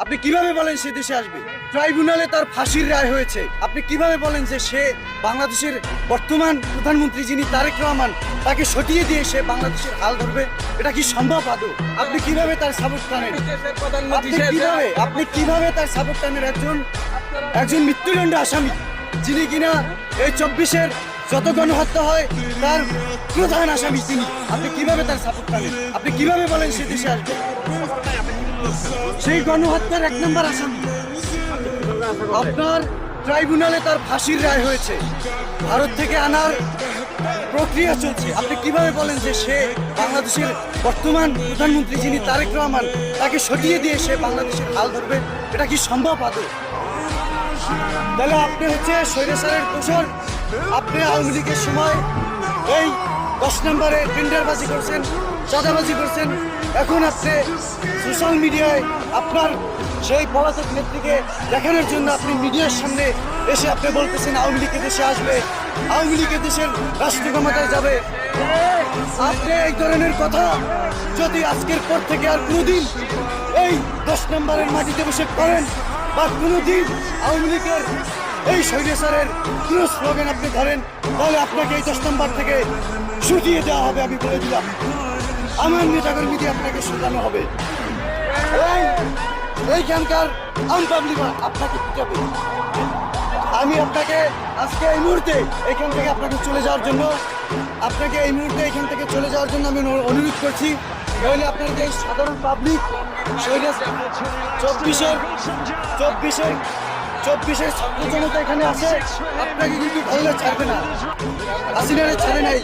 আপনি কিভাবে বলেন সে দেশে আসবে? ট্রাইব্যুনালে তার ফাঁসির রায় হয়েছে, আপনি কিভাবে বলেন যে সে বাংলাদেশের বর্তমান প্রধানমন্ত্রী যিনি তারেক রহমান তাকে সটিয়ে দিয়ে সে বাংলাদেশের হাল ধরবে? এটা কি সম্ভব আদৌ? আপনি কিভাবে তার সাপোর্ট টানেন? আপনি কিভাবে তার সাপোর্ট টানেন? একজন মৃত্যুদণ্ড আসামি যিনি কিনা এই 24-এর যত গণহত্যা হয় তার প্রধান আসামি তিনি, আপনি কিভাবে তার সাপোর্ট টানেন? আপনি কিভাবে বলেন সে দেশে আসবে? সেই গণহত্যার 1 নম্বর আসামি। আপনার ট্রাইব্যুনালে তার ফাঁসির রায় হয়েছে, ভারত থেকে আনার প্রক্রিয়া চলছে, আপনি কিভাবে বলেন যে সে বাংলাদেশের বর্তমান প্রধানমন্ত্রী যিনি তারেক রহমান তাকে সটিয়ে দিয়ে সে বাংলাদেশের হাল ধরবে? এটা কি সম্ভব আদৌ? তাহলে আপনি হচ্ছে স্বৈরাচারের দোষর। আপনি আওয়ামী লীগের সময় এই 10 নম্বরে টেন্ডারবাজি করছেন, চাঁদাবাজি করছেন। এখন আপনি সোশ্যাল মিডিয়ায় আপনার সেই পলাতক নেত্রীকে দেখানোর জন্য আপনি মিডিয়ার সামনে এসে আপনি বলতেছেন আওয়ামী লীগ দেশে আসবে, আওয়ামী লীগ দেশের রাষ্ট্র ক্ষমতায় যাবে। আপনি এই ধরনের কথা যদি আজকের পর থেকে আর কোনোদিন এই 10 নম্বরের মাটিতে বসে করেন বা কোনোদিন আওয়ামী লীগের এই স্বৈরাচারের কোনো স্লোগান আপনি ধরেন, তাহলে আপনাকে এই 10 নম্বর থেকে শুটিয়ে দেওয়া হবে। আমি বলে দিলাম, আমার নেতাকর্মী দিয়ে আপনাকে শুটানো হবে। এইখানকার আনপাবলিক আপনাকে পিটাবে। আমি আপনাকে আজকে এই মুহূর্তে এখান থেকে আপনাকে চলে যাওয়ার জন্য আমি অনুরোধ করছি। নইলে আপনার যে সাধারণ পাবলিক 24-এর ছাত্র জনতা এখানে আছে, আপনাকে কিন্তু ভালো ছাড়বে না। হাসিনারে ছাড়ে নাই।